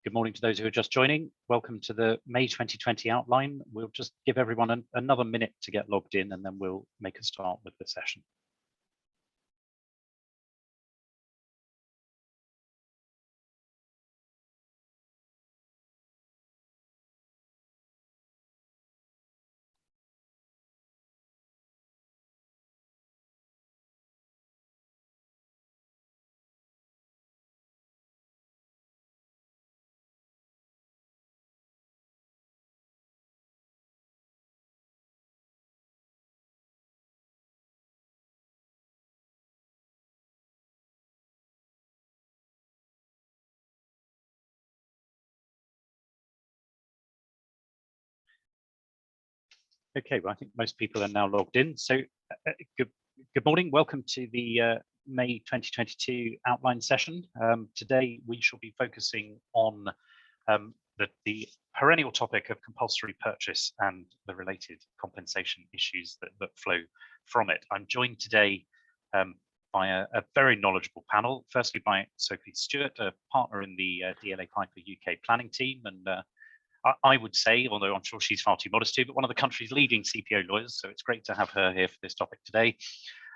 Good morning to those who are just joining. Welcome to the May 2020 outline. We'll just give everyone another minute to get logged in, and then we'll make a start with the session. Okay, well, I think most people are now logged in. So good morning. Welcome to the May 2022 outline session. Today, we shall be focusing on the perennial topic of compulsory purchase and the related compensation issues that flow from it. I'm joined today by a very knowledgeable panel, firstly by Sophie Stewart, a partner in the DLA Piper UK planning team, and I would say, although I'm sure she's far too modest too, but one of the country's leading CPO lawyers. So it's great to have her here for this topic today.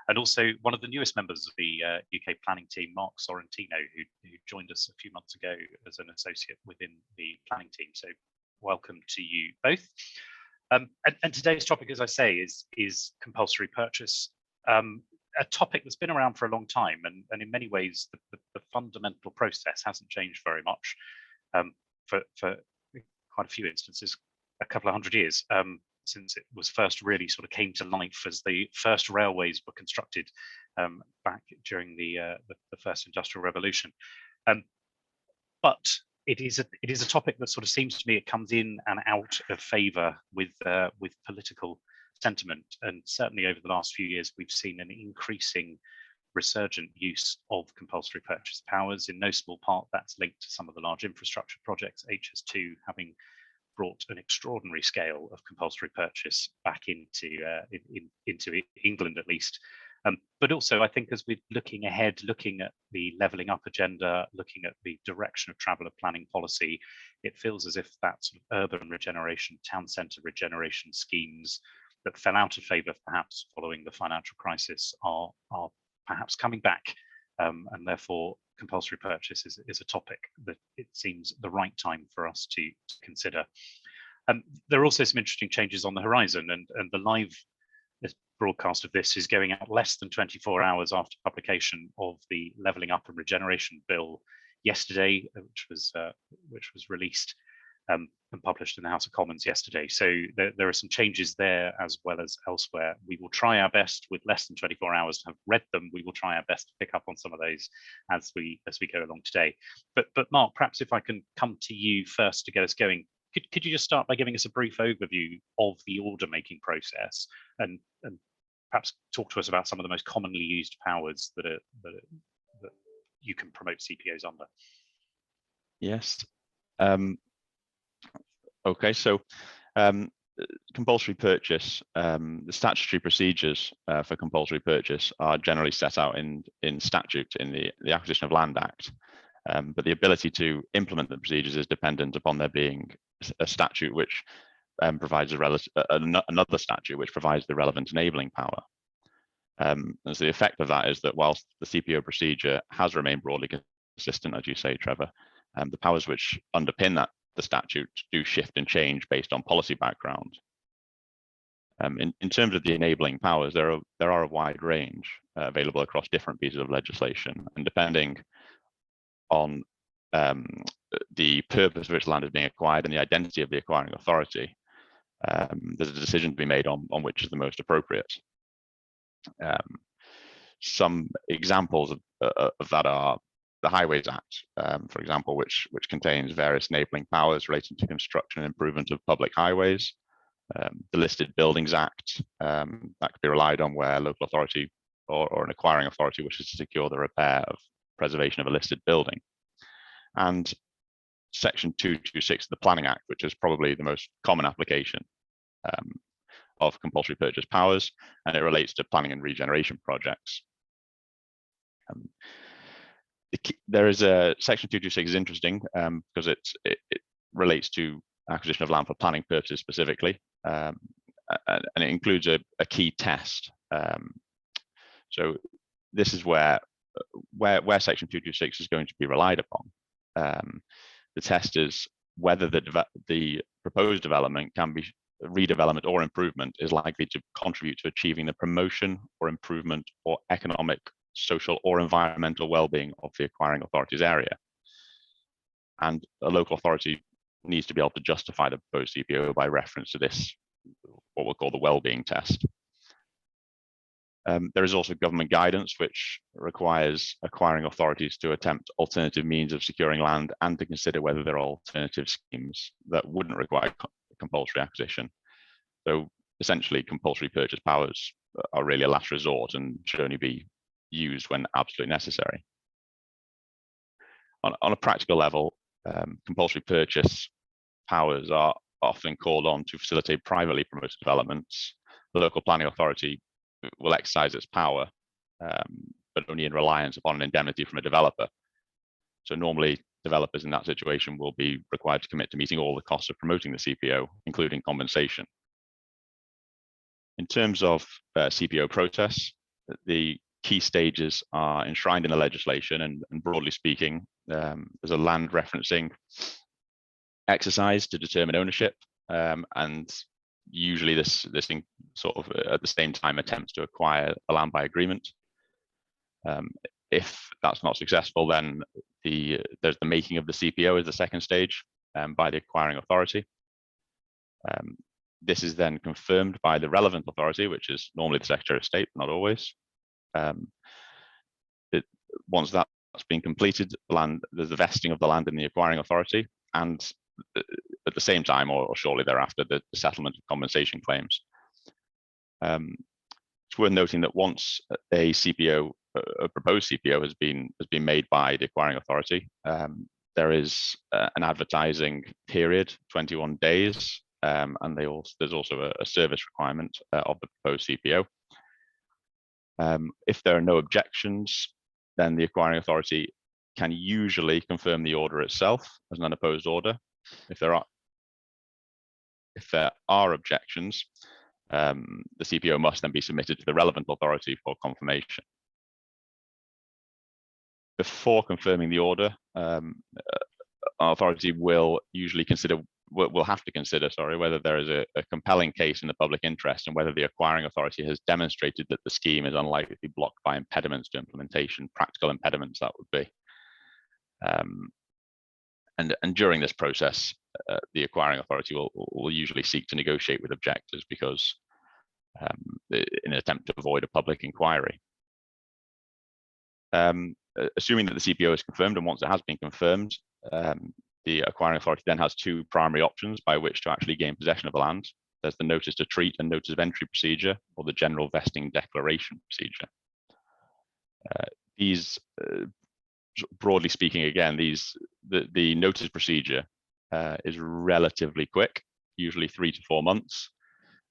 And also one of the newest members of the UK planning team, Marc Sorrentino, who joined us a few months ago as an associate within the planning team. So welcome to you both. And today's topic, as I say, is compulsory purchase, a topic that's been around for a long time. And in many ways, the fundamental process hasn't changed very much for quite a few instances, a couple of hundred years since it was first really sort of came to life as the first railways were constructed back during the first industrial revolution. But it is a topic that sort of seems to me it comes in and out of favour with political sentiment, and certainly over the last few years we've seen an increasing resurgent use of compulsory purchase powers. In no small part, that's linked to some of the large infrastructure projects, HS2 having brought an extraordinary scale of compulsory purchase back into England, at least. But also, I think as we're looking ahead, looking at the levelling up agenda, looking at the direction of travel of planning policy, it feels as if that sort of urban regeneration, town centre regeneration schemes that fell out of favour perhaps following the financial crisis are perhaps coming back, and therefore compulsory purchase is a topic that it seems the right time for us to consider. There are also some interesting changes on the horizon, and the live broadcast of this is going out less than 24 hours after publication of the Levelling Up and Regeneration Bill yesterday, which was released and published in the House of Commons yesterday. So there are some changes there as well as elsewhere. We will try our best, with less than 24 hours to have read them, we will try our best to pick up on some of those as we go along today. But Marc, perhaps if I can come to you first to get us going, could you just start by giving us a brief overview of the order making process and perhaps talk to us about some of the most commonly used powers that you can promote CPOs under? Yes. Okay, so compulsory purchase, the statutory procedures for compulsory purchase are generally set out in statute in the Acquisition of Land Act, but the ability to implement the procedures is dependent upon there being a statute which provides another statute which provides the relevant enabling power. And so the effect of that is that whilst the CPO procedure has remained broadly consistent, as you say, Trevor, the powers which underpin the statute do shift and change based on policy background. In terms of the enabling powers, there are a wide range available across different pieces of legislation, and depending on the purpose for which land is being acquired and the identity of the acquiring authority, there's a decision to be made on which is the most appropriate. Some examples of that are the Highways Act, for example, which contains various enabling powers relating to construction and improvement of public highways. The Listed Buildings Act, that could be relied on where a local authority or an acquiring authority wishes to secure the repair of preservation of a listed building. And Section 226 of the Planning Act, which is probably the most common application of compulsory purchase powers, and it relates to planning and regeneration projects. there is a section 226 is interesting because it relates to acquisition of land for planning purposes specifically, and it includes a key test. So this is where section 226 is going to be relied upon. The test is whether the proposed development can be redevelopment or improvement is likely to contribute to achieving the promotion or improvement or economic, social or environmental well-being of the acquiring authority's area. And a local authority needs to be able to justify the proposed CPO by reference to this, what we'll call the well-being test. There is also government guidance which requires acquiring authorities to attempt alternative means of securing land and to consider whether there are alternative schemes that wouldn't require compulsory acquisition. So essentially, compulsory purchase powers are really a last resort and should only be used when absolutely necessary. On a practical level, compulsory purchase powers are often called on to facilitate privately promoted developments. The local planning authority will exercise its power, but only in reliance upon an indemnity from a developer. So normally, developers in that situation will be required to commit to meeting all the costs of promoting the CPO, including compensation. In terms of CPO process, the key stages are enshrined in the legislation, and broadly speaking, there's a land referencing exercise to determine ownership, and usually this thing sort of at the same time attempts to acquire the land by agreement. If that's not successful, then there's the making of the CPO as the second stage by the acquiring authority. This is then confirmed by the relevant authority, which is normally the Secretary of State, but not always. Once that's been completed, there's the vesting of the land in the acquiring authority, and at the same time, or shortly thereafter, the settlement of compensation claims. It's worth noting that once a CPO, a proposed CPO, has been made by the acquiring authority, there is an advertising period, 21 days, and there's also a service requirement of the proposed CPO. If there are no objections, then the acquiring authority can usually confirm the order itself as an unopposed order. If there are objections, the CPO must then be submitted to the relevant authority for confirmation. Before confirming the order, our authority will have to consider whether there is a compelling case in the public interest and whether the acquiring authority has demonstrated that the scheme is unlikely to be blocked by impediments to implementation, practical impediments that would be. And during this process, the acquiring authority will usually seek to negotiate with objectors because in an attempt to avoid a public inquiry. Assuming that the CPO is confirmed, and once it has been confirmed, the acquiring authority then has two primary options by which to actually gain possession of the land. There's the notice to treat and notice of entry procedure, or the general vesting declaration procedure. These, broadly speaking, again, the notice procedure is relatively quick, usually 3 to 4 months.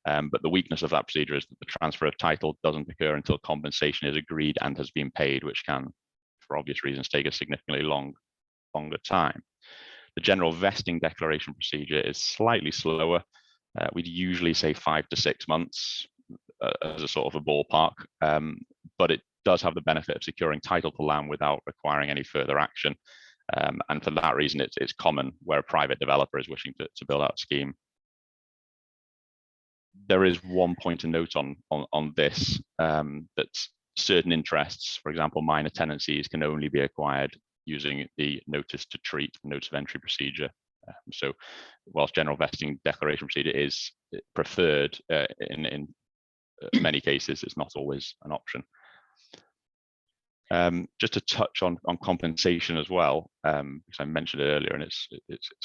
But the weakness of that procedure is that the transfer of title doesn't occur until compensation is agreed and has been paid, which can, for obvious reasons, take a significantly longer time. The general vesting declaration procedure is slightly slower. We'd usually say 5 to 6 months as a sort of a ballpark, but it does have the benefit of securing title to land without requiring any further action. And for that reason, it's common where a private developer is wishing to build out a scheme. There is one point to note on this, that certain interests, for example, minor tenancies, can only be acquired using the notice to treat, notice of entry procedure. So whilst general vesting declaration procedure is preferred, in many cases, it's not always an option. Just to touch on compensation as well, because I mentioned it earlier, and it's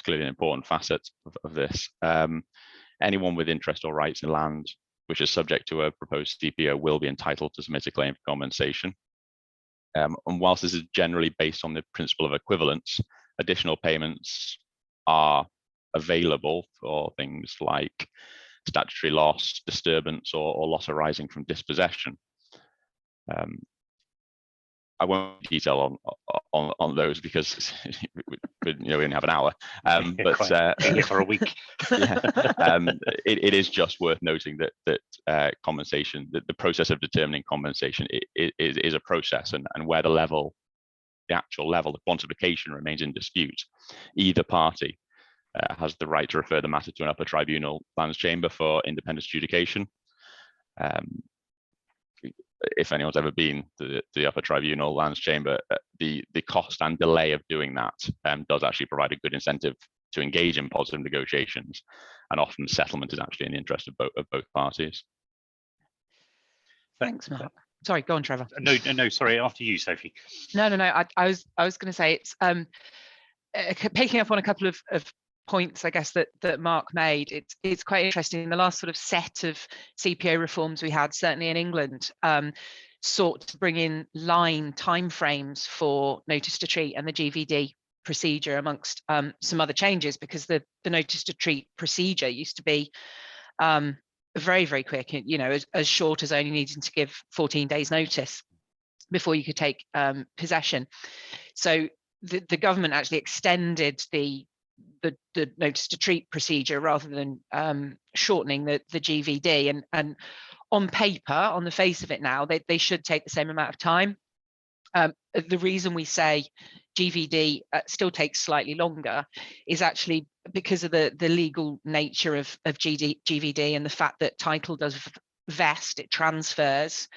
clearly an important facet of this. Anyone with interest or rights in land which is subject to a proposed CPO will be entitled to submit a claim for compensation. And whilst this is generally based on the principle of equivalence, additional payments are available for things like statutory loss, disturbance, or loss arising from dispossession. I won't detail on those because we only have an hour. But be here for a week. Yeah, it is just worth noting that compensation, that the process of determining compensation is a process, and where the actual level, the quantification remains in dispute, either party has the right to refer the matter to an upper tribunal lands chamber for independent adjudication. If anyone's ever been to the upper tribunal lands chamber, the cost and delay of doing that does actually provide a good incentive to engage in positive negotiations, and often settlement is actually in the interest of both parties. Thanks, Mark. Sorry, go on, Trevor. No, sorry, after you, Sophie. No. I was going to say, it's picking up on a couple of points, I guess, that Mark made. It's quite interesting. The last sort of set of CPO reforms we had, certainly in England, sought to bring in line timeframes for notice to treat and the GVD procedure, amongst some other changes, because the notice to treat procedure used to be very, very quick, as short as only needing to give 14 days notice before you could take possession. So the government actually extended the notice to treat procedure rather than shortening the GVD, and on paper, on the face of it now, they should take the same amount of time. The reason we say GVD still takes slightly longer is actually because of the legal nature of GVD, and the fact that title does vest, it transfers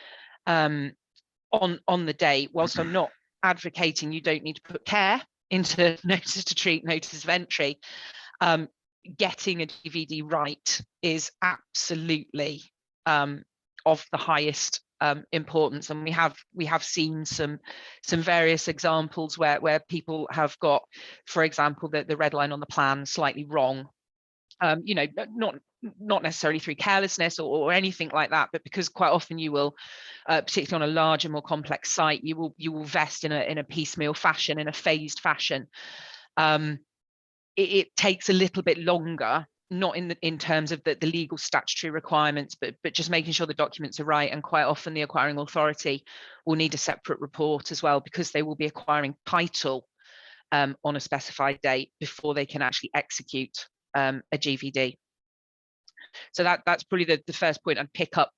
on the day. Whilst I'm not advocating you don't need to put care into notice to treat, notice of entry, getting a GVD right is absolutely of the highest importance, and we have seen some various examples where people have got, for example, the red line on the plan slightly wrong, not necessarily through carelessness or anything like that, but because quite often you will, particularly on a larger, more complex site, you will vest in a piecemeal fashion, in a phased fashion. It takes a little bit longer, not in terms of the legal statutory requirements, but just making sure the documents are right. And quite often the acquiring authority will need a separate report as well, because they will be acquiring title on a specified date before they can actually execute a GVD. So that's probably the first point I'd pick up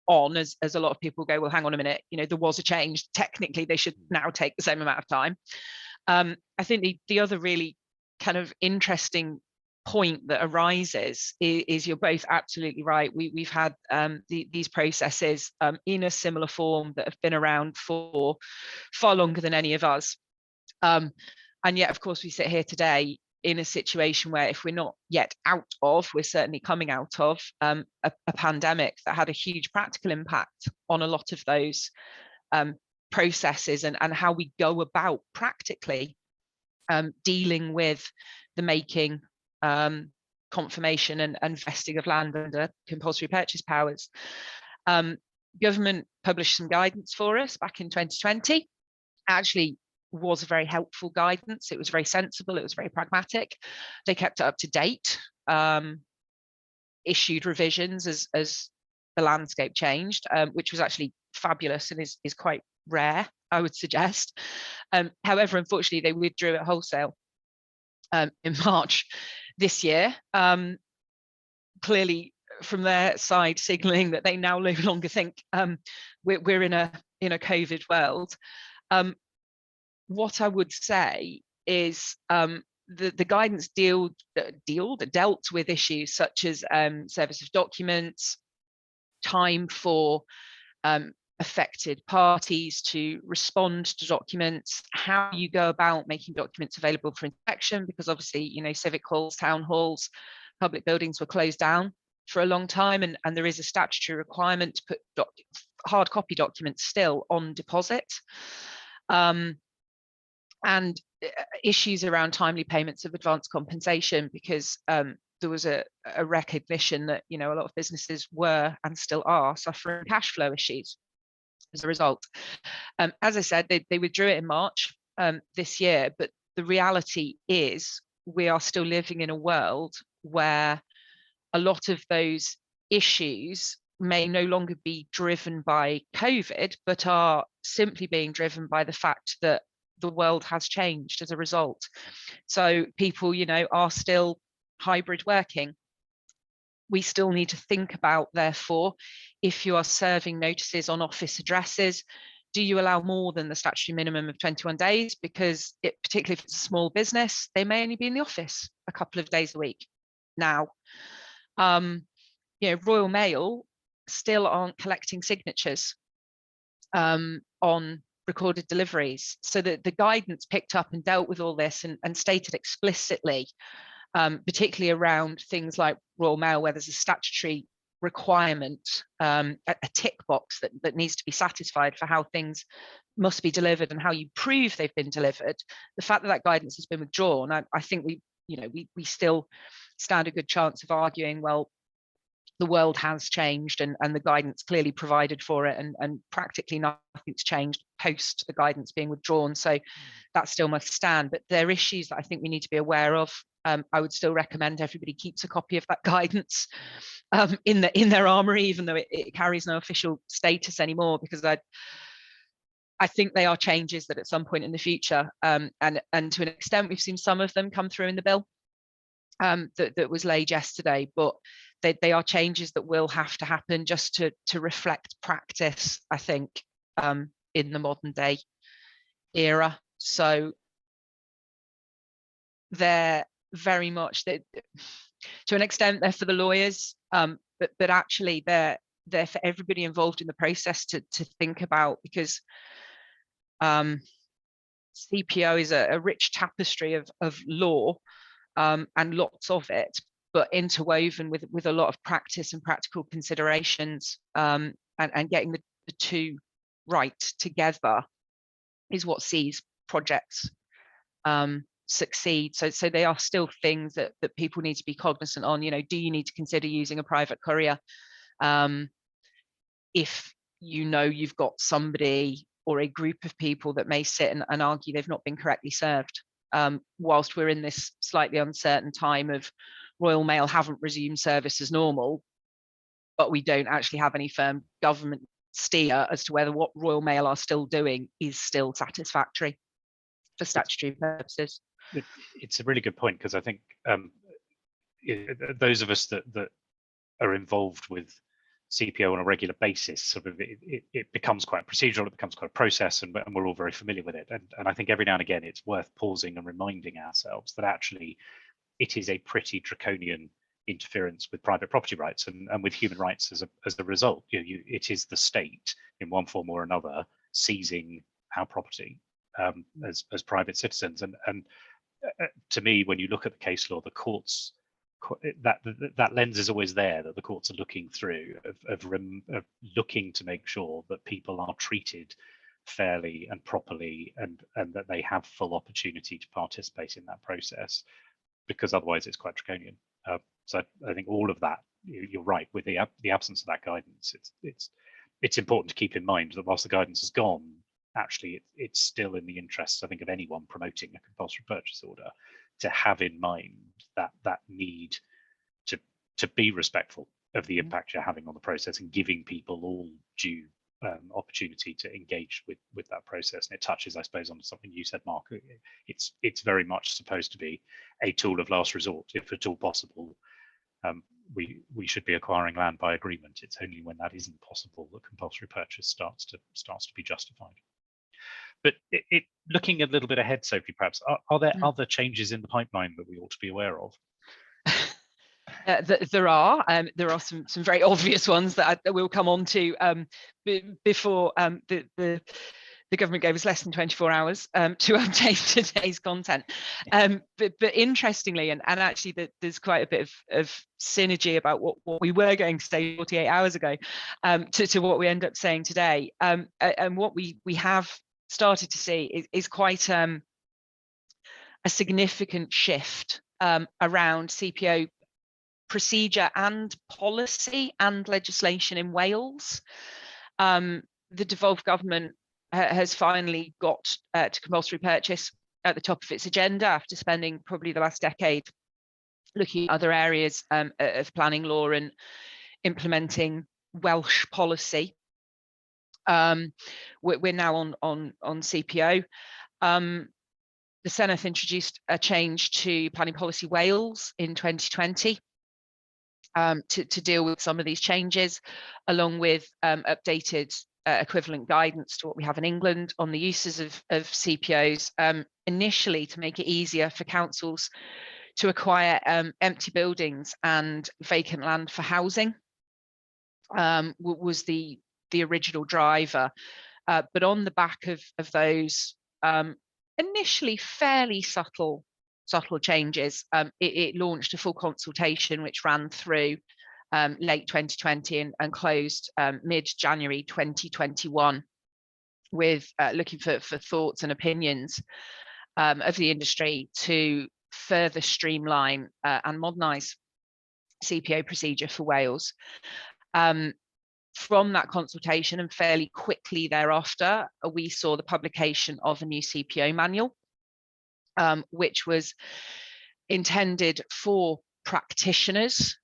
on, as a lot of people go, well, hang on a minute, there was a change. Technically, they should now take the same amount of time. I think the other really kind of interesting point that arises is you're both absolutely right. We've had these processes in a similar form that have been around for far longer than any of us. And yet, of course, we sit here today in a situation where, if we're not yet out of, we're certainly coming out of a pandemic that had a huge practical impact on a lot of those processes, and how we go about practically dealing with the making, confirmation and vesting of land under compulsory purchase powers. Government published some guidance for us back in 2020. Actually was a very helpful guidance. It was very sensible. It was very pragmatic. They kept it up to date, issued revisions as the landscape changed, which was actually fabulous and is quite rare, I would suggest. However, unfortunately, they withdrew it wholesale in March this year, clearly from their side signaling that they now no longer think we're in a COVID world. What I would say is the guidance dealt with issues such as service of documents, time for affected parties to respond to documents, how you go about making documents available for inspection, because obviously, civic halls, town halls, public buildings were closed down for a long time, and there is a statutory requirement to put hard copy documents still on deposit. And issues around timely payments of advance compensation, because there was a recognition that a lot of businesses were and still are suffering cash flow issues as a result. As I said, they withdrew it in March this year, but the reality is we are still living in a world where a lot of those issues may no longer be driven by COVID, but are simply being driven by the fact that the world has changed as a result. So people, are still hybrid working. We still need to think about, therefore, if you are serving notices on office addresses, do you allow more than the statutory minimum of 21 days? Because particularly if it's a small business, they may only be in the office a couple of days a week now. Royal Mail still aren't collecting signatures on recorded deliveries. So that the guidance picked up and dealt with all this and stated explicitly, particularly around things like Royal Mail, where there's a statutory requirement, a tick box that needs to be satisfied for how things must be delivered and how you prove they've been delivered. The fact that guidance has been withdrawn, I think we still stand a good chance of arguing, well, the world has changed and the guidance clearly provided for it, and practically nothing's changed post the guidance being withdrawn. So that still must stand. But there are issues that I think we need to be aware of. I would still recommend everybody keeps a copy of that guidance in their armory, even though it carries no official status anymore, because I think they are changes that at some point in the future, and to an extent, we've seen some of them come through in the bill that was laid yesterday, but they are changes that will have to happen just to reflect practice, I think, in the modern day era. So they're very much, to an extent, they're for the lawyers, but actually they're for everybody involved in the process to think about, because CPO is a rich tapestry of law, and lots of it, but interwoven with a lot of practice and practical considerations, and getting the two right together is what sees projects succeed. So they are still things that people need to be cognizant on. Do you need to consider using a private courier if you've got somebody or a group of people that may sit and argue they've not been correctly served, whilst we're in this slightly uncertain time of Royal Mail haven't resumed service as normal, but we don't actually have any firm government steer as to whether what Royal Mail are still doing is still satisfactory for statutory purposes. It's a really good point, because I think those of us that are involved with CPO on a regular basis, sort of it becomes quite procedural, it becomes quite a process, and we're all very familiar with it. And I think every now and again it's worth pausing and reminding ourselves that actually it is a pretty draconian interference with private property rights and with human rights as a result. It is the state in one form or another seizing our property as private citizens. And to me, when you look at the case law, the courts, that lens is always there, that the courts are looking through of looking to make sure that people are treated fairly and properly, and that they have full opportunity to participate in that process, because otherwise it's quite draconian. So I think all of that, you're right, with the absence of that guidance, it's important to keep in mind that whilst the guidance has gone, actually it's still in the interests, I think, of anyone promoting a compulsory purchase order to have in mind that need to be respectful of the impact you're having on the process, and giving people all due opportunity to engage with that process. And it touches, I suppose, on something you said, Mark. It's very much supposed to be a tool of last resort, if at all possible. We should be acquiring land by agreement. It's only when that isn't possible that compulsory purchase starts to be justified. But looking a little bit ahead, Sophie, perhaps, are there other changes in the pipeline that we ought to be aware of? There are some very obvious ones that we'll come on to before the government gave us less than 24 hours to update today's content. But interestingly, and actually there's quite a bit of synergy about what we were going to say 48 hours ago to what we end up saying today. And what we have started to see is quite a significant shift around CPO procedure and policy and legislation in Wales. The devolved government has finally got to compulsory purchase at the top of its agenda, after spending probably the last decade looking at other areas of planning law and implementing Welsh policy. We're now on CPO. The Senedd introduced a change to Planning Policy Wales in 2020 to deal with some of these changes, along with updated equivalent guidance to what we have in England on the uses of CPOs, initially to make it easier for councils to acquire empty buildings and vacant land for housing, was the original driver. But on the back of those initially fairly subtle changes, it launched a full consultation which ran through late 2020 and closed mid-January 2021, with looking for thoughts and opinions of the industry to further streamline and modernise CPO procedure for Wales. From that consultation, and fairly quickly thereafter, we saw the publication of a new CPO manual, which was intended for practitioners,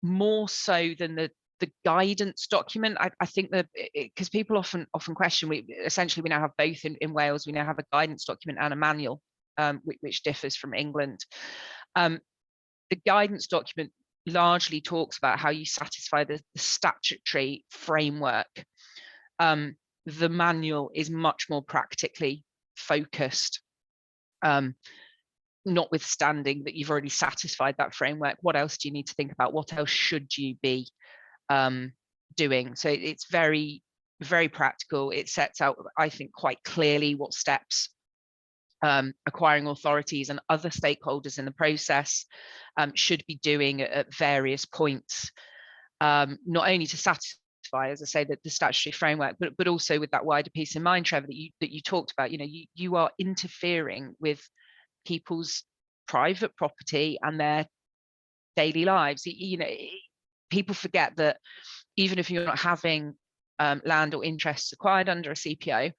more so than the guidance document. I think that because people often question, we now have both in Wales. We now have a guidance document and a manual, which differs from England. The guidance document largely talks about how you satisfy the statutory framework. The manual is much more practically focused, notwithstanding that you've already satisfied that framework. What else do you need to think about? What else should you be doing? So it's very, very practical. It sets out, I think, quite clearly what steps acquiring authorities and other stakeholders in the process should be doing at various points, not only to satisfy, as I say, the statutory framework, but also with that wider piece in mind, Trevor, that you talked about. You are interfering with people's private property and their daily lives. People forget that even if you're not having land or interests acquired under a CPO,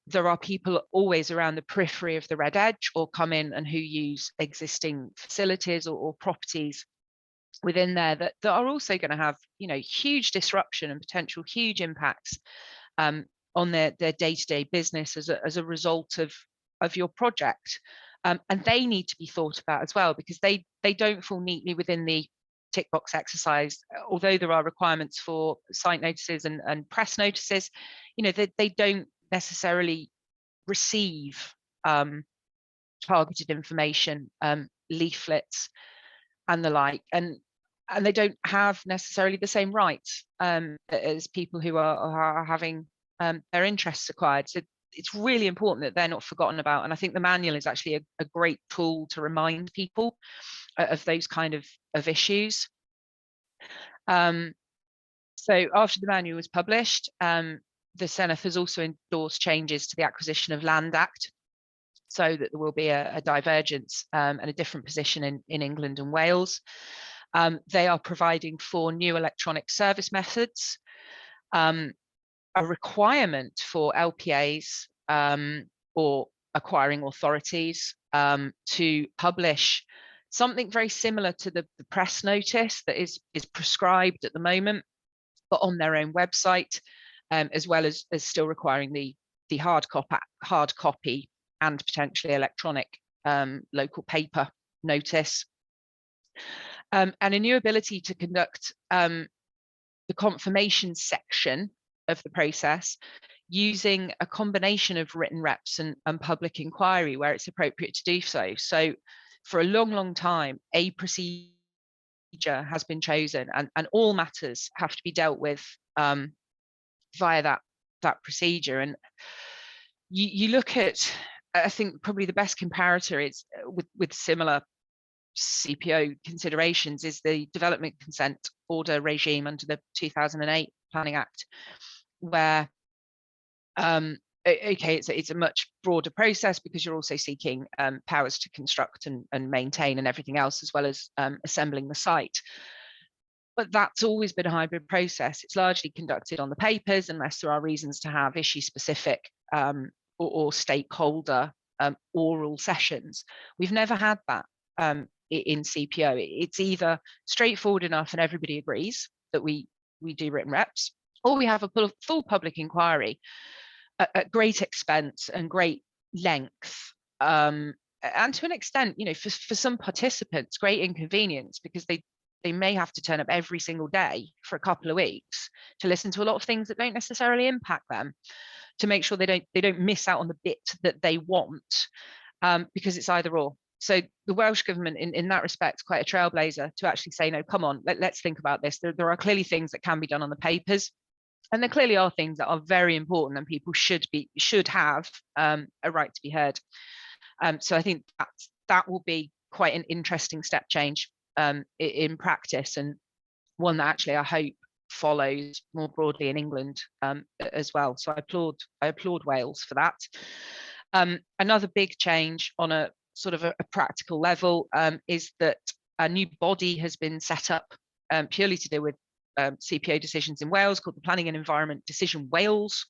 there are people always around the periphery of the red edge, or come in and who use existing facilities or properties within there that are also going to have huge disruption and potential huge impacts on their day-to-day business as a result of your project, and they need to be thought about as well, because they don't fall neatly within the tick box exercise. Although there are requirements for site notices and press notices, they don't necessarily receive targeted information, leaflets and the like, and they don't have necessarily the same rights as people who are having their interests acquired. So it's really important that they're not forgotten about, and I think the manual is actually a great tool to remind people of those kind of issues. So after the manual was published, the Senedd has also endorsed changes to the Acquisition of Land Act, so that there will be a divergence and a different position in England and Wales. They are providing for new electronic service methods, a requirement for LPAs or acquiring authorities to publish something very similar to the press notice that is prescribed at the moment, but on their own website, as well as still requiring the hard copy and potentially electronic local paper notice, and a new ability to conduct the confirmation section of the process using a combination of written reps and public inquiry where it's appropriate to do so. So for a long time, a procedure has been chosen, and all matters have to be dealt with via that procedure. And you look at, I think probably the best comparator is with similar CPO considerations is the development consent order regime under the 2008 Planning Act, where it's a much broader process because you're also seeking powers to construct and maintain and everything else, as well as assembling the site. But that's always been a hybrid process. It's largely conducted on the papers unless there are reasons to have issue-specific or stakeholder oral sessions. We've never had that in CPO. It's either straightforward enough and everybody agrees, that we do written reps, or we have a full public inquiry at great expense and great length, and to an extent, for some participants, great inconvenience, because they may have to turn up every single day for a couple of weeks to listen to a lot of things that don't necessarily impact them, to make sure they don't miss out on the bit that they want, because it's either or. So the Welsh government, in that respect, is quite a trailblazer to actually say, no, come on, let's think about this. There are clearly things that can be done on the papers, and there clearly are things that are very important and people should have a right to be heard. So I think that will be quite an interesting step change in practice, and one that actually I hope follows more broadly in England as well. So I applaud Wales for that. Another big change on a sort of a practical level is that a new body has been set up purely to deal with CPO decisions in Wales, called the Planning and Environment Decision Wales.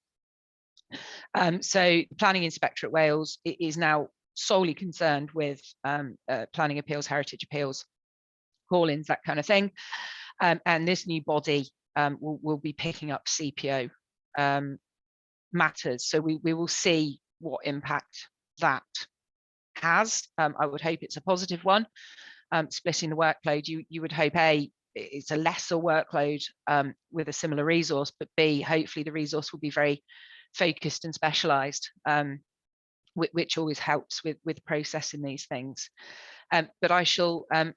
So the Planning Inspectorate Wales is now solely concerned with planning appeals, heritage appeals, call-ins, that kind of thing. And this new body will be picking up CPO matters. So we will see what impact that has. I would hope it's a positive one. Splitting the workload, you would hope A, it's a lesser workload with a similar resource, but B, hopefully the resource will be very focused and specialised, which always helps with processing these things. But I shall hand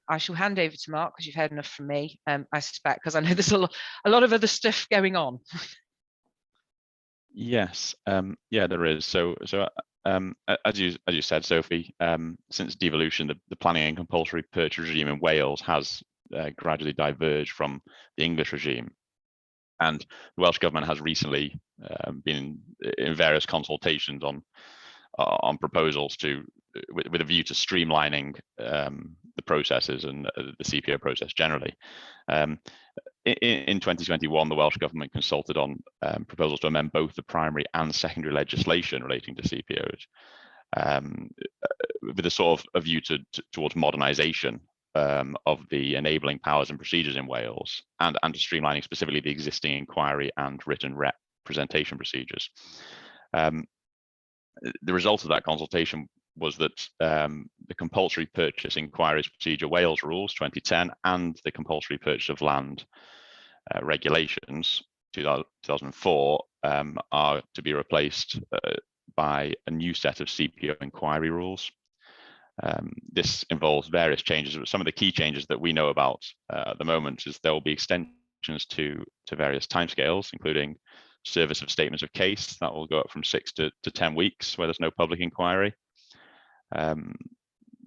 over to Mark, because you've heard enough from me, I suspect, because I know there's a lot of other stuff going on. Yes, yeah, there is. So as you said, Sophie, since devolution, the planning and compulsory purchase regime in Wales has gradually diverged from the English regime, and the Welsh government has recently been in various consultations on proposals with a view to streamlining the processes and the CPO process generally. In 2021, the Welsh government consulted on proposals to amend both the primary and secondary legislation relating to CPOs, with a sort of a view towards modernisation of the enabling powers and procedures in Wales, and to streamlining specifically the existing inquiry and written representation procedures. The result of that consultation was that the Compulsory Purchase Inquiries Procedure Wales Rules 2010 and the Compulsory Purchase of Land Regulations 2004 are to be replaced by a new set of CPO inquiry rules. This involves various changes, but some of the key changes that we know about at the moment is there will be extensions to various timescales, including service of statements of case that will go up from 6 to 10 weeks where there's no public inquiry.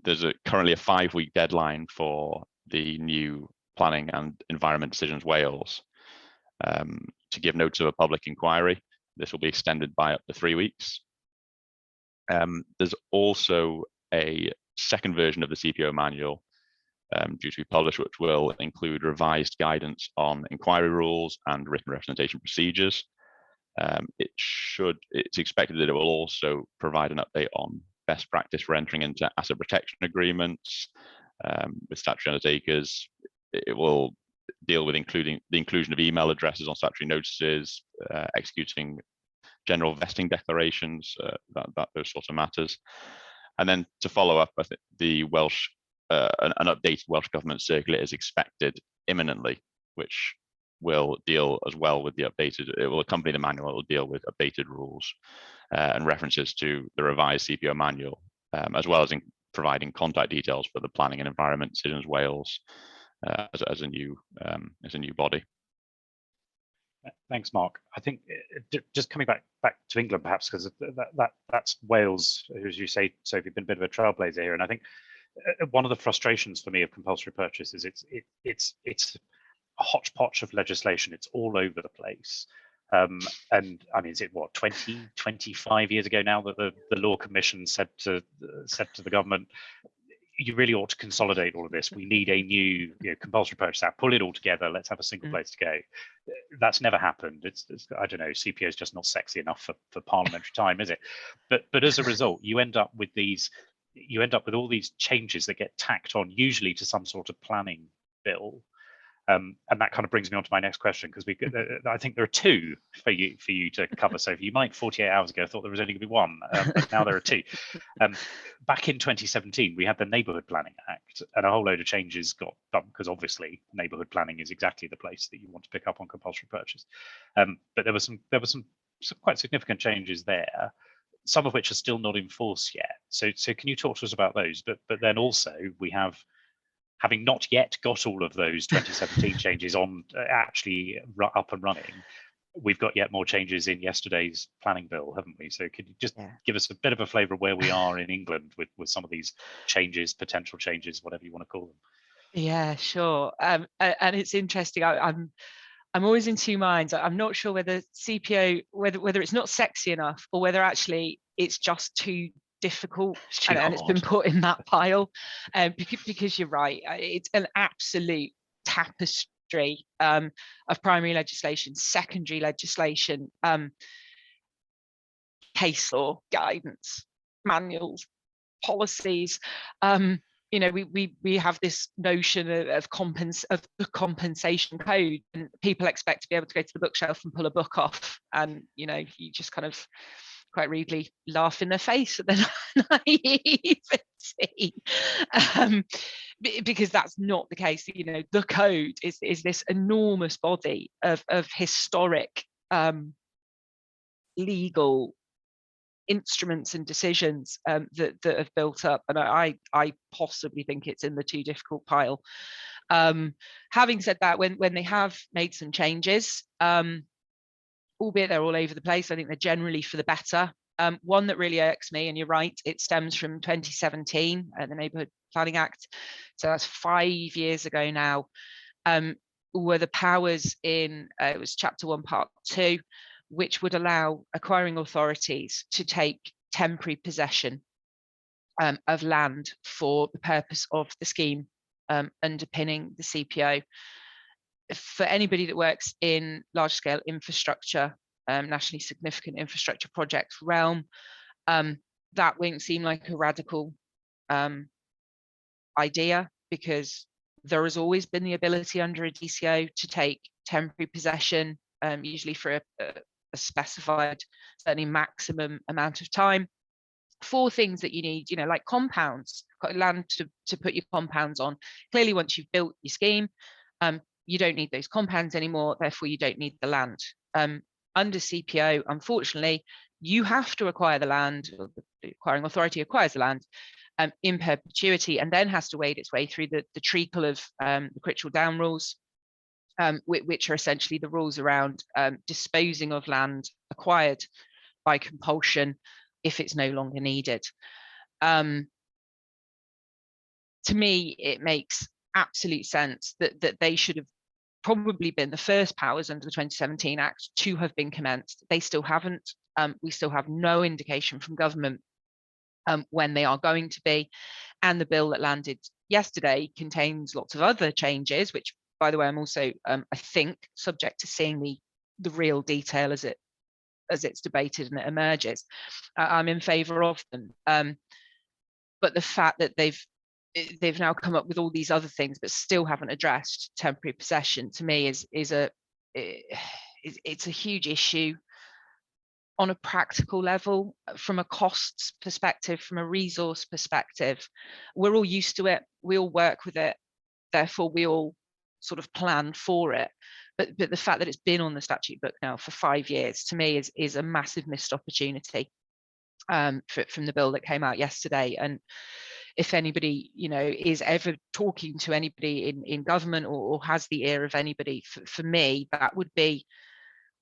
There's currently a 5-week deadline for the new Planning and Environment Decisions Wales to give notice of a public inquiry. This will be extended by up to 3 weeks. There's also a second version of the CPO manual due to be published, which will include revised guidance on inquiry rules and written representation procedures. It's expected that it will also provide an update on best practice for entering into asset protection agreements with statutory undertakers. It will deal with the inclusion of email addresses on statutory notices, executing general vesting declarations, those sorts of matters. And then to follow up, I think the an updated Welsh Government circular is expected imminently, which will deal as well with the updated, it will accompany the manual, it will deal with updated rules and references to the revised CPO manual, as well as in providing contact details for the Planning and Environment Decisions Wales as a new body. Thanks, Mark. I think just coming back to England, perhaps, because that's Wales, as you say, Sophie, been a bit of a trailblazer here. And I think one of the frustrations for me of compulsory purchase is it's a hodgepodge of legislation. It's all over the place. And I mean, is it what 25 years ago now that the Law Commission said to the government, you really ought to consolidate all of this. We need a new compulsory purchase act, pull it all together. Let's have a single place to go. That's never happened. It's I don't know, CPO is just not sexy enough for parliamentary time, is it? But as a result, you end up with all these changes that get tacked on, usually to some sort of planning bill. And that kind of brings me on to my next question, because I think there are two for you to cover. So you might 48 hours ago thought there was only going to be one, but now there are two. Back in 2017, we had the Neighbourhood Planning Act, and a whole load of changes got done, because obviously neighbourhood planning is exactly the place that you want to pick up on compulsory purchase. But there were some quite significant changes there, some of which are still not in force yet. So can you talk to us about those? But then also we have, having not yet got all of those 2017 changes on actually up and running, we've got yet more changes in yesterday's planning bill, haven't we? So could you just give us a bit of a flavour of where we are in England with some of these changes, potential changes, whatever you want to call them? Yeah, sure. And it's interesting. I'm always in two minds. I'm not sure whether CPO, whether it's not sexy enough, or whether actually it's just too difficult and it's been put in that pile. Because you're right, it's an absolute tapestry of primary legislation, secondary legislation, case law, guidance, manuals, policies. You know, we have this notion of the compensation code, and people expect to be able to go to the bookshelf and pull a book off, and you know, you just kind of quite rudely laugh in their face at the naivety, because that's not the case. You know, the code is this enormous body of historic legal instruments and decisions that have built up, and I possibly think it's in the too difficult pile. Having said that, when they have made some changes, albeit they're all over the place, I think they're generally for the better. One that really irks me, and you're right, it stems from 2017, the Neighbourhood Planning Act, so that's 5 years ago now, were the powers in, it was Chapter 1, Part 2, which would allow acquiring authorities to take temporary possession of land for the purpose of the scheme underpinning the CPO. For anybody that works in large-scale infrastructure, nationally significant infrastructure projects realm, that won't seem like a radical idea, because there has always been the ability under a DCO to take temporary possession, usually for a specified, certainly maximum amount of time, for things that you need, you know, like compounds, land to put your compounds on. Clearly, once you've built your scheme, you don't need those compounds anymore, therefore you don't need the land. Under CPO, unfortunately, you have to acquire the land, or the acquiring authority acquires the land in perpetuity, and then has to wade its way through the treacle of the Critchell Down rules, which are essentially the rules around disposing of land acquired by compulsion if it's no longer needed. To me, it makes absolute sense that they should have probably been the first powers under the 2017 Act to have been commenced. They still haven't. We still have no indication from government when they are going to be. And the bill that landed yesterday contains lots of other changes, which, by the way, I'm also, I think, subject to seeing the real detail as it's debated and it emerges. I'm in favour of them. But the fact that they've now come up with all these other things but still haven't addressed temporary possession, to me it's a huge issue on a practical level, from a costs perspective, from a resource perspective. We're all used to it, we all work with it, therefore we all sort of plan for it, but the fact that it's been on the statute book now for 5 years, to me is a massive missed opportunity from the bill that came out yesterday. And if anybody, you know, is ever talking to anybody in government, or has the ear of anybody, for me, that would be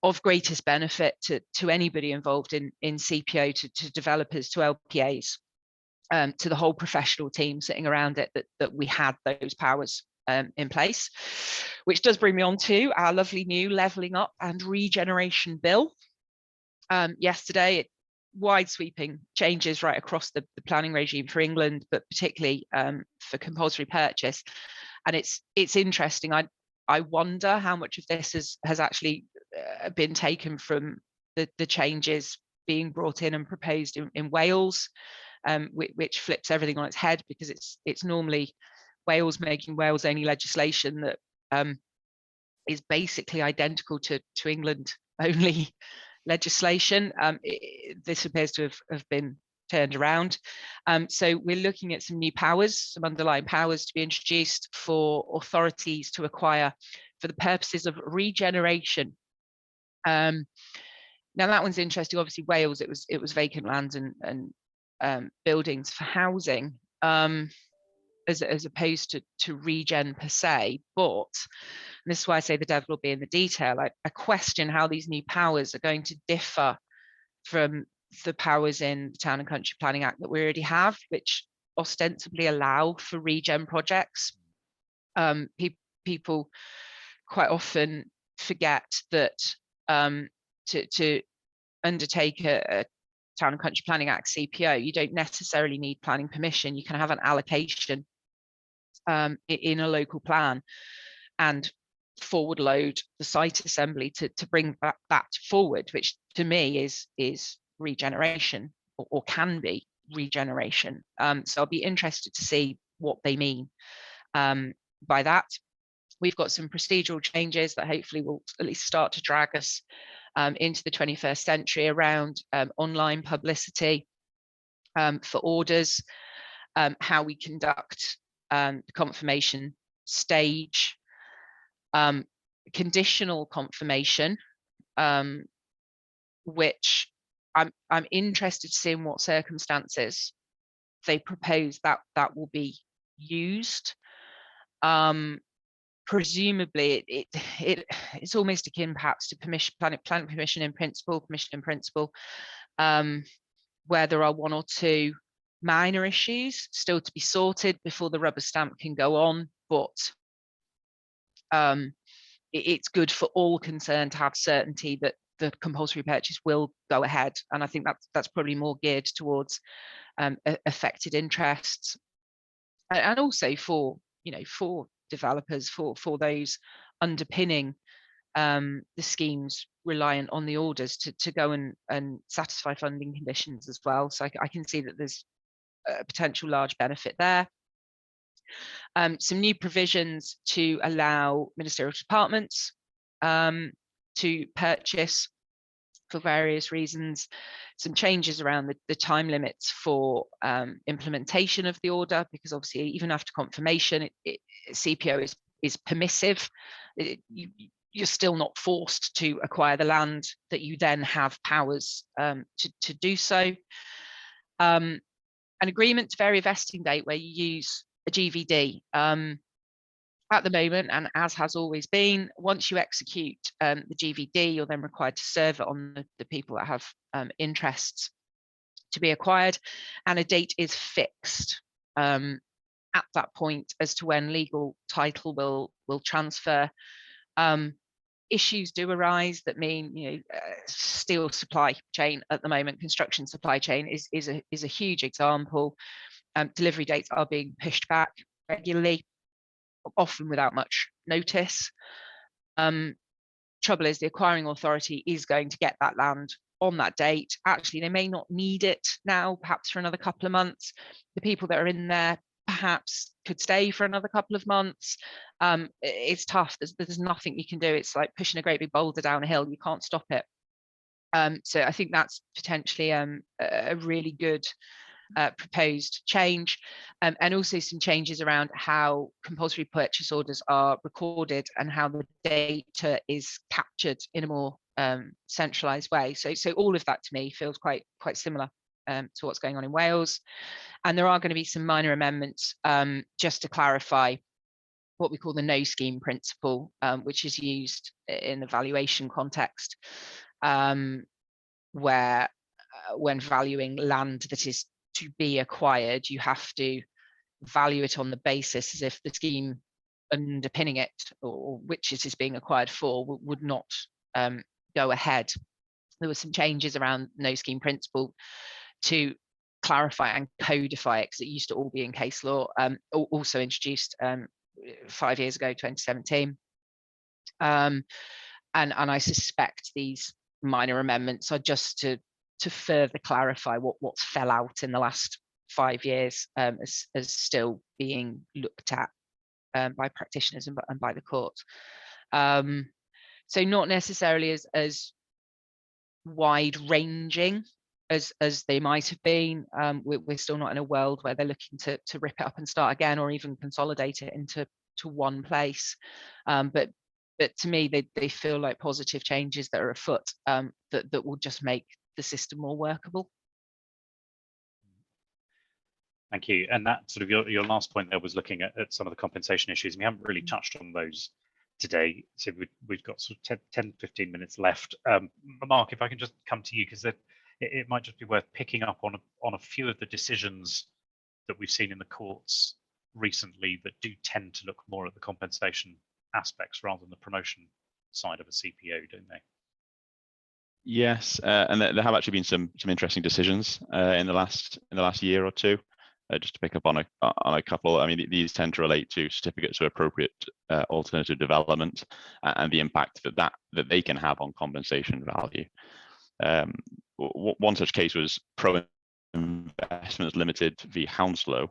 of greatest benefit to anybody involved in CPO, to developers, to LPAs, to the whole professional team sitting around it, that we had those powers in place. Which does bring me on to our lovely new Levelling Up and Regeneration Bill. Yesterday, wide sweeping changes right across the planning regime for England, but particularly for compulsory purchase. And it's interesting. I wonder how much of this has actually been taken from the changes being brought in and proposed in Wales, which flips everything on its head, because it's normally Wales making Wales only legislation that is basically identical to England only legislation. This appears to have been turned around. So we're looking at some new powers, some underlying powers to be introduced for authorities to acquire for the purposes of regeneration. Now that one's interesting. Obviously, Wales, it was vacant land and buildings for housing, as opposed to regen per se. But and this is why I say the devil will be in the detail. I question how these new powers are going to differ from the powers in the Town and Country Planning Act that we already have, which ostensibly allow for regen projects. People quite often forget that to undertake a Town and Country Planning Act CPO, you don't necessarily need planning permission. You can have an allocation in a local plan and forward load the site assembly to bring that forward, which to me is regeneration, or can be regeneration. So I'll be interested to see what they mean by that. We've got some procedural changes that hopefully will at least start to drag us into the 21st century around online publicity for orders, how we conduct the confirmation stage, conditional confirmation, which I'm interested to see in what circumstances they propose that will be used. Presumably it's almost akin perhaps to planning permission in principle, where there are one or two minor issues still to be sorted before the rubber stamp can go on, but it's good for all concerned to have certainty that the compulsory purchase will go ahead. And I think that's probably more geared towards affected interests, and also for developers, for those underpinning the schemes reliant on the orders to go and satisfy funding conditions as well. So I can see that there's a potential large benefit there. Some new provisions to allow ministerial departments to purchase for various reasons, some changes around the time limits for implementation of the order, because obviously even after confirmation, CPO is permissive. You're still not forced to acquire the land, that you then have powers to do so. An agreement to vary a vesting date where you use a GVD. At the moment, and as has always been, once you execute the GVD, you're then required to serve it on the people that have interests to be acquired, and a date is fixed at that point as to when legal title will transfer. Issues do arise that mean, steel supply chain at the moment, construction supply chain is a huge example. Delivery dates are being pushed back regularly, often without much notice. Trouble is, the acquiring authority is going to get that land on that date. Actually, they may not need it now, perhaps for another couple of months. The people that are in there perhaps could stay for another couple of months. It's tough. There's nothing you can do. It's like pushing a great big boulder down a hill. You can't stop it. So I think that's potentially a really good proposed change, and also some changes around how compulsory purchase orders are recorded and how the data is captured in a more centralized way. So all of that to me feels quite similar to what's going on in Wales. And there are going to be some minor amendments just to clarify what we call the no scheme principle, which is used in the valuation context, where when valuing land that is to be acquired, you have to value it on the basis as if the scheme underpinning it, or which it is being acquired for, would not go ahead. There were some changes around no scheme principle to clarify and codify it, because it used to all be in case law, also introduced 5 years ago, 2017. And I suspect these minor amendments are just to further clarify what's fell out in the last 5 years as still being looked at by practitioners and by the court. So not necessarily as wide ranging as they might have been. We're still not in a world where they're looking to rip it up and start again, or even consolidate it into one place. But to me, they feel like positive changes that are afoot, that will just make the system more workable. Thank you. And that sort of your last point there was looking at some of the compensation issues. We haven't really touched on those today. So we've got sort of 10, 15 minutes left. Mark, if I can just come to you, because it might just be worth picking up on a few of the decisions that we've seen in the courts recently that do tend to look more at the compensation aspects rather than the promotion side of a CPO, don't they? Yes, and there have actually been some interesting decisions in the last year or two. Just to pick up on a couple, I mean, these tend to relate to certificates of appropriate alternative development and the impact that they can have on compensation value. One such case was Pro Investments Limited v Hounslow,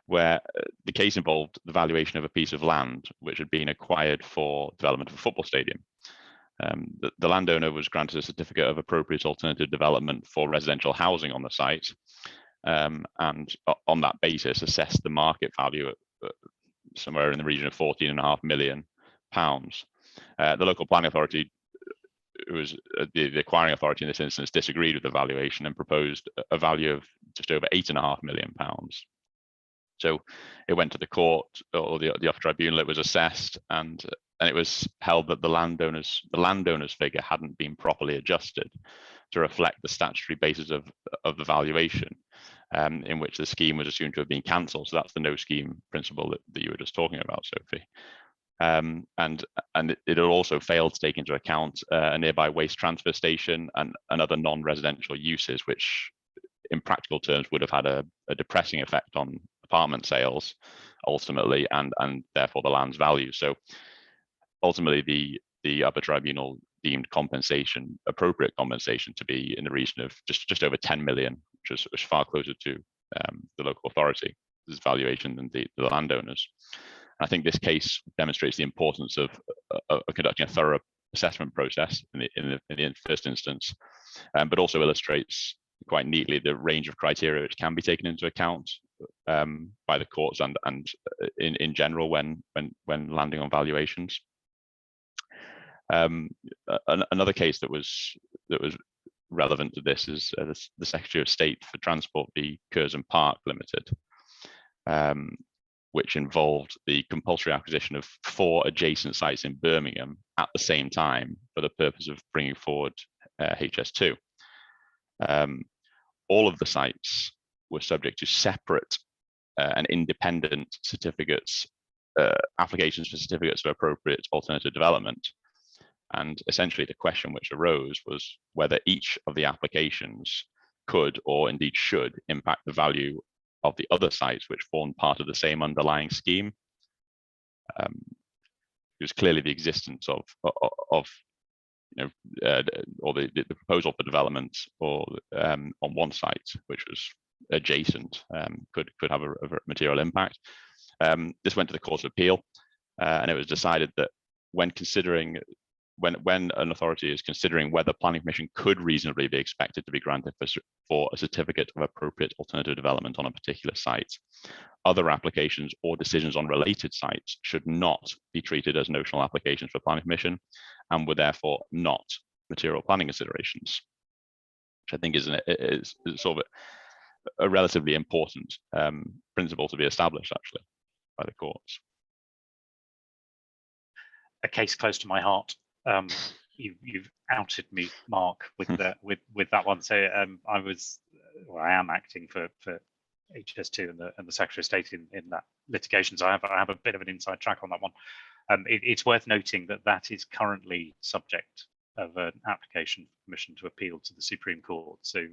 where the case involved the valuation of a piece of land which had been acquired for development of a football stadium. The landowner was granted a certificate of appropriate alternative development for residential housing on the site, and on that basis assessed the market value at somewhere in the region of £14.5 million. The local planning authority, who was the acquiring authority in this instance, disagreed with the valuation and proposed a value of just over £8.5 million. So it went to the court, or the upper tribunal. It was assessed, and it was held that the landowner's figure hadn't been properly adjusted to reflect the statutory basis of the valuation, in which the scheme was assumed to have been cancelled. So that's the no scheme principle that you were just talking about, Sophie. And it also failed to take into account a nearby waste transfer station and other non-residential uses, which in practical terms would have had a depressing effect on apartment sales ultimately, and therefore the land's value. So ultimately the upper tribunal deemed appropriate compensation to be in the region of just over 10 million, which was far closer to the local authority's valuation than the landowners. And I think this case demonstrates the importance of conducting a thorough assessment process in the first instance, but also illustrates quite neatly the range of criteria which can be taken into account by the courts and in general when landing on valuations. Another case that was relevant to this is the Secretary of State for Transport v Curzon Park Limited, which involved the compulsory acquisition of 4 adjacent sites in Birmingham at the same time for the purpose of bringing forward HS2. All of the sites were subject to separate and independent applications for certificates of appropriate alternative development. And essentially the question which arose was whether each of the applications could, or indeed should, impact the value of the other sites which formed part of the same underlying scheme. It was clearly the existence of or the proposal for development on one site which was adjacent could have a material impact. This went to the Court of Appeal, and it was decided that when an authority is considering whether planning permission could reasonably be expected to be granted for a certificate of appropriate alternative development on a particular site, other applications or decisions on related sites should not be treated as notional applications for planning permission and were therefore not material planning considerations, which I think is sort of a relatively important principle to be established actually by the courts. A case close to my heart. You've outed me, Mark, with that one. So I am acting for HS2 and the Secretary of State in that litigation. So I have a bit of an inside track on that one. It's worth noting that is currently subject of an application for permission to appeal to the Supreme Court. So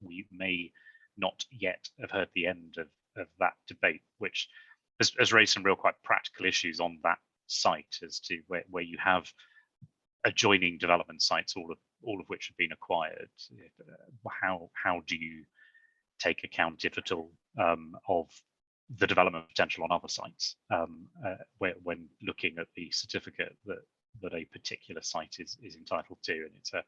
we may not yet have heard the end of that debate, which has raised some real quite practical issues on that site as to where you have adjoining development sites, all of which have been acquired. How do you take account, if at all, of the development potential on other sites when looking at the certificate that a particular site is entitled to. And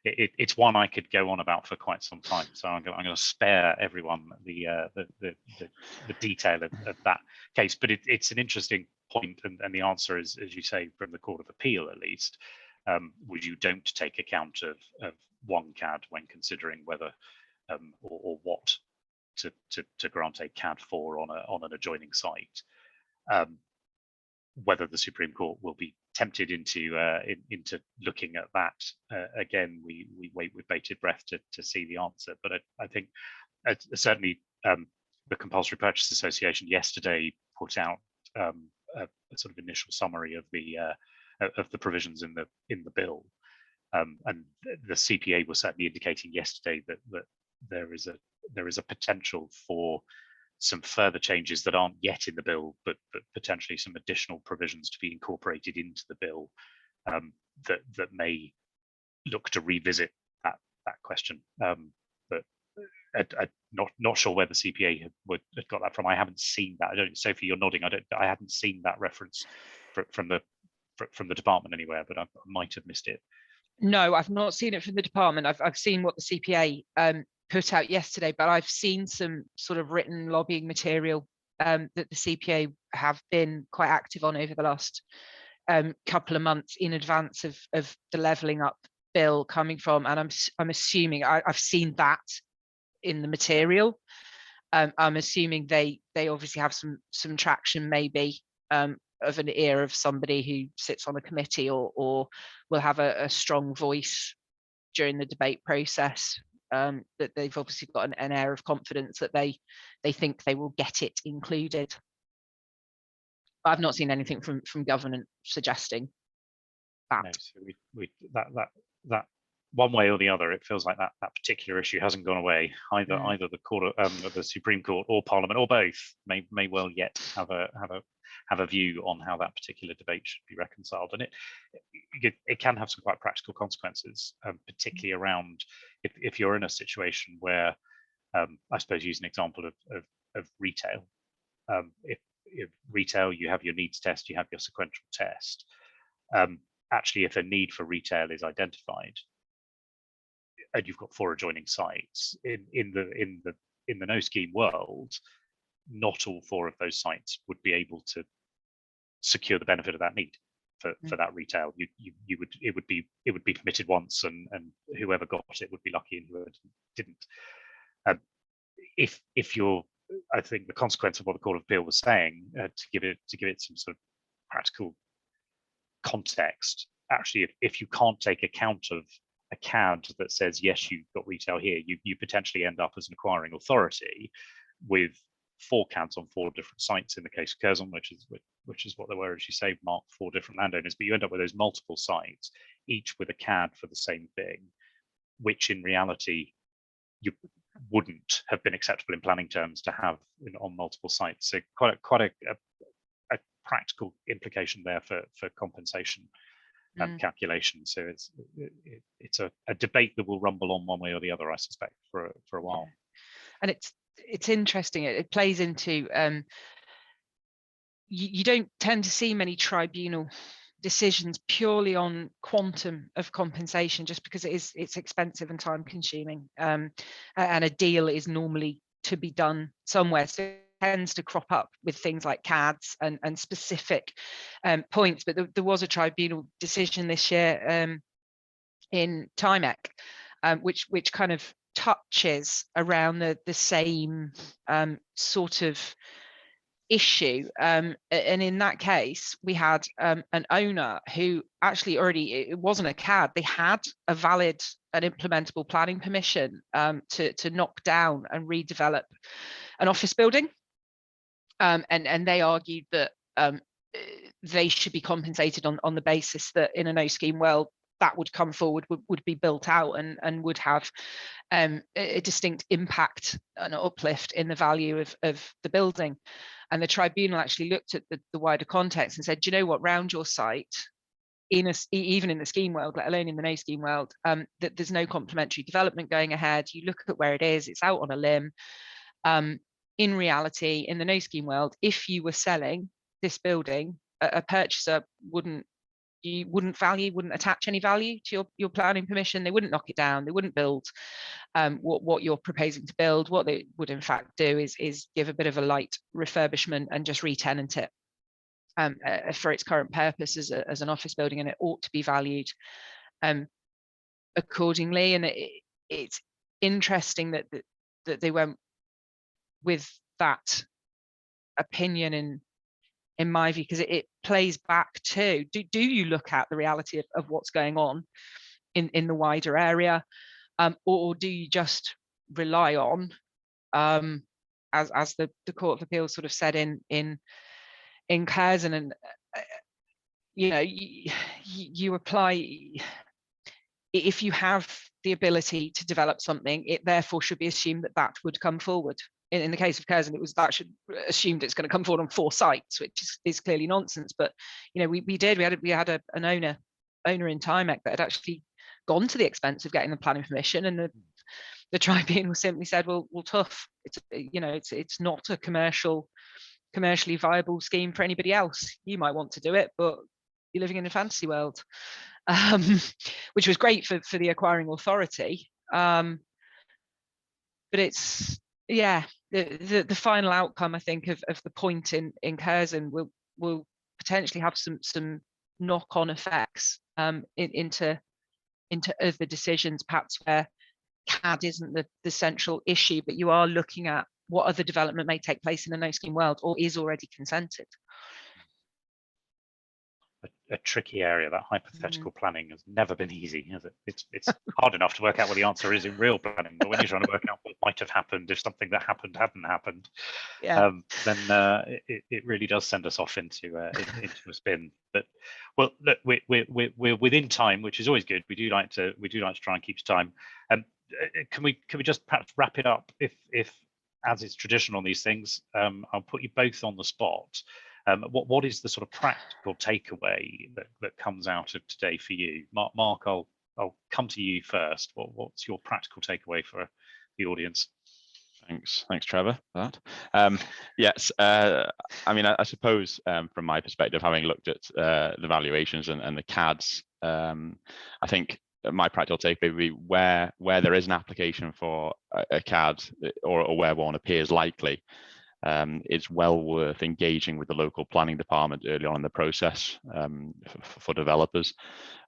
it's one I could go on about for quite some time. So I'm going to spare everyone the detail of that case. But it's an interesting point, and the answer is, as you say, from the Court of Appeal at least, where you don't take account of one CAAD when considering whether or what to grant a CAAD for on an adjoining site. Whether the Supreme Court will be tempted into looking at that again, we wait with bated breath to see the answer. But I think certainly the Compulsory Purchase Association yesterday put out a sort of initial summary of the provisions in the bill, and the CPA was certainly indicating yesterday that there is a potential for some further changes that aren't yet in the bill, but potentially some additional provisions to be incorporated into the bill that may look to revisit that question. But I'm not sure where the CPA had got that from. I haven't seen that. Sophie, you're nodding. I hadn't seen that reference from the department anywhere, but I might have missed it. No, I've not seen it from the department. I've seen what the CPA put out yesterday, but I've seen some sort of written lobbying material that the CPA have been quite active on over the last couple of months in advance of the levelling up bill coming from, and I'm assuming I've seen that in the material. I'm assuming they obviously have some traction, maybe of an ear of somebody who sits on a committee or will have a strong voice during the debate process. That they've obviously got an air of confidence that they think they will get it included. But I've not seen anything from government suggesting that. No, so that one way or the other, it feels like that particular issue hasn't gone away. Either the court, the Supreme Court, or Parliament, or both may well yet have a view on how that particular debate should be reconciled, and it can have some quite practical consequences, particularly around if you're in a situation where, I suppose, use an example of retail. If retail, you have your needs test, you have your sequential test. Actually, if a need for retail is identified, and you've got 4 adjoining sites in the no scheme world, not all 4 of those sites would be able to secure the benefit of that need for that retail. It would be permitted once, and whoever got it would be lucky, and whoever didn't. If you're, I think the consequence of what the Court of Appeal was saying, to give it some sort of practical context, actually, if you can't take account of a CAAD that says yes, you've got retail here, you potentially end up as an acquiring authority with 4 CAADs on 4 different sites in the case of Curzon, which is what there were, as you say, Mark, 4 different landowners, but you end up with those multiple sites, each with a CAAD for the same thing, which in reality you wouldn't have been acceptable in planning terms to have on multiple sites. So quite a practical implication there for compensation calculation. So it's a debate that will rumble on one way or the other, I suspect, for a while. And it's interesting. It plays into you don't tend to see many tribunal decisions purely on quantum of compensation, just because it's expensive and time consuming, and a deal is normally to be done somewhere. So it tends to crop up with things like CAADs and specific points. But there was a tribunal decision this year in Timec, which kind of touches around the same sort of issue, and in that case we had an owner who actually it wasn't a CAAD. They had a valid and implementable planning permission to knock down and redevelop an office building, and they argued that they should be compensated on the basis that in a no scheme world that would come forward, would be built out and would have a distinct impact and uplift in the value of the building. And the tribunal actually looked at the wider context and said, do you know what, round your site, even in the scheme world, let alone in the no scheme world, that there's no complementary development going ahead. You look at where it is, it's out on a limb. in reality, in the no scheme world, if you were selling this building, a purchaser wouldn't attach any value to your planning permission. They wouldn't knock it down. They wouldn't build what you're proposing to build. What they would in fact do is give a bit of a light refurbishment and just re-tenant it for its current purpose as an office building, and it ought to be valued accordingly. And it's interesting that they went with that opinion in my view, because it plays back to do you look at the reality of what's going on in the wider area, or do you just rely on, as the Court of Appeal sort of said in Curzon, and you apply, if you have the ability to develop something, it therefore should be assumed that would come forward. In the case of Curzon, that should assumed it's going to come forward on 4 sites, which is clearly nonsense. But we had an owner in Timec that had actually gone to the expense of getting the planning permission, and the tribunal simply said, well, tough. It's not a commercially viable scheme for anybody else. You might want to do it, but you're living in a fantasy world, which was great for the acquiring authority. But it's the final outcome, I think, of the point in Curzon will potentially have some knock-on effects into other decisions, perhaps where CAAD isn't the central issue, but you are looking at what other development may take place in a no scheme world or is already consented. A tricky area, that hypothetical planning has never been easy, has it? It's hard enough to work out what the answer is in real planning, but when you're trying to work out what might have happened if something that happened hadn't happened, then it really does send us off into a spin. But well, look, we're within time, which is always good. We do like to try and keep to time. Can we just perhaps wrap it up, if as is traditional on these things? I'll put you both on the spot. What is the sort of practical takeaway that comes out of today for you? Mark, I'll come to you first. What's your practical takeaway for the audience? Thanks, Trevor, for that. Yes, I mean, I suppose from my perspective, having looked at the valuations and the CAADs, I think my practical takeaway would be where there is an application for a CAAD, or where one appears likely, it's well worth engaging with the local planning department early on in the process for developers.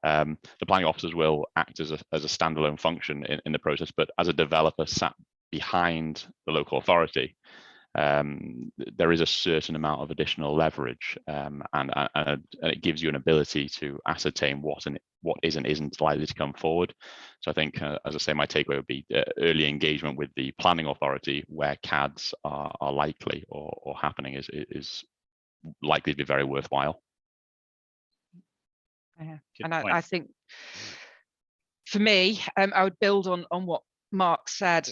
The planning officers will act as a standalone function in the process, but as a developer sat behind the local authority, there is a certain amount of additional leverage, and it gives you an ability to ascertain what is and isn't likely to come forward. So I think, as I say, my takeaway would be early engagement with the planning authority where CAADs are likely or happening is likely to be very worthwhile. Yeah. And I think for me, I would build on what Mark said.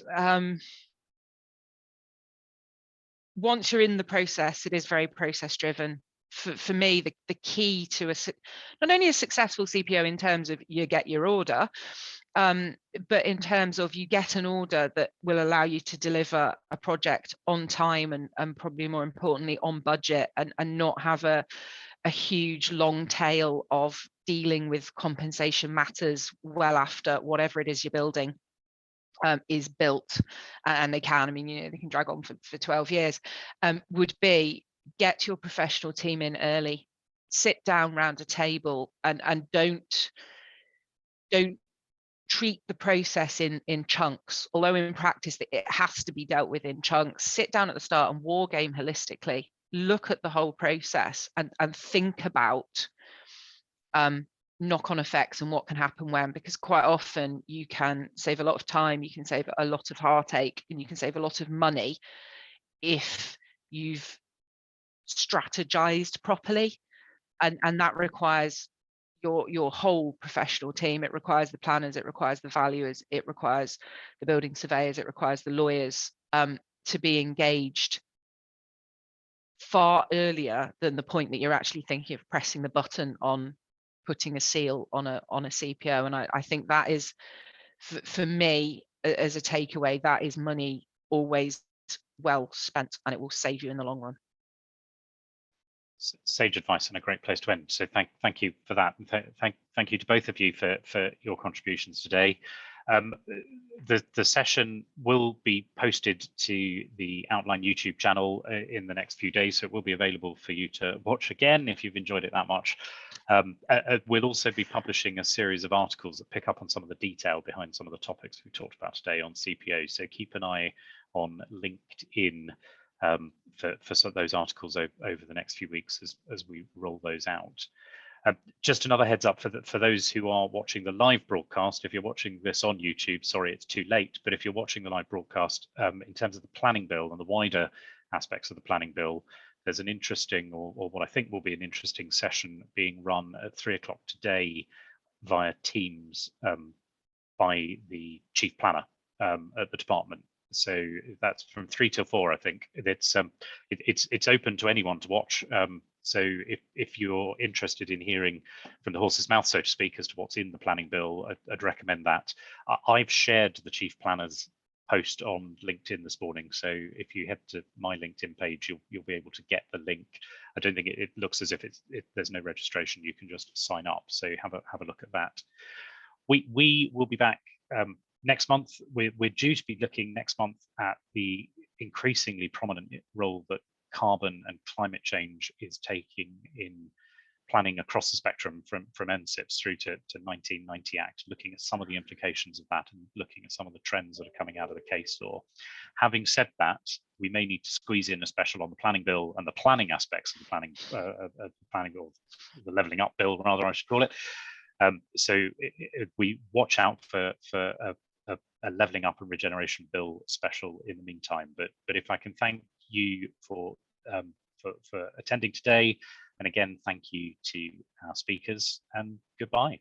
Once you're in the process, it is very process driven. For me, the key to not only a successful CPO in terms of you get your order, but in terms of you get an order that will allow you to deliver a project on time and probably more importantly on budget, and not have a huge long tail of dealing with compensation matters well after whatever it is you're building is built, and they can, they can drag on for 12 years, would be get your professional team in early, sit down round a table, and don't treat the process in chunks, although in practice it has to be dealt with in chunks. Sit down at the start and war game holistically, look at the whole process and think about knock-on effects and what can happen when, because quite often you can save a lot of time, you can save a lot of heartache, and you can save a lot of money if you've strategized properly, and that requires your whole professional team. It requires the planners, it requires the valuers, it requires the building surveyors, it requires the lawyers to be engaged far earlier than the point that you're actually thinking of pressing the button on putting a seal on a CPO. And I think that is, for me, as a takeaway, that is money always well spent, and it will save you in the long run. Sage advice and a great place to end. So thank you for that, and thank you to both of you for your contributions today. The session will be posted to the Outline YouTube channel in the next few days, so it will be available for you to watch again if you've enjoyed it that much. We'll also be publishing a series of articles that pick up on some of the detail behind some of the topics we talked about today on CPO. So keep an eye on LinkedIn for some of those articles over the next few weeks as we roll those out. Just another heads up for those who are watching the live broadcast. If you're watching this on YouTube, sorry, it's too late. But if you're watching the live broadcast, in terms of the planning bill and the wider aspects of the planning bill, there's an interesting, or what I think will be an interesting session being run at 3 o'clock today via Teams by the chief planner at the department. So that's from 3 till 4, I think. It's open to anyone to watch. So if you're interested in hearing from the horse's mouth, so to speak, as to what's in the planning bill, I'd recommend that. I've shared the chief planner's post on LinkedIn this morning. So if you head to my LinkedIn page, you'll be able to get the link. I don't think it looks as if there's no registration. You can just sign up. So have a look at that. We will be back next month. We're due to be looking next month at the increasingly prominent role that carbon and climate change is taking in planning across the spectrum from NCIPs through to 1990 Act, looking at some of the implications of that and looking at some of the trends that are coming out of the case law. Having said that, we may need to squeeze in a special on the planning bill and the planning aspects of the planning bill, the levelling up bill, rather, I should call it. So we watch out for a levelling up and regeneration bill special in the meantime. But if I can thank you for attending today, and again, thank you to our speakers, and goodbye.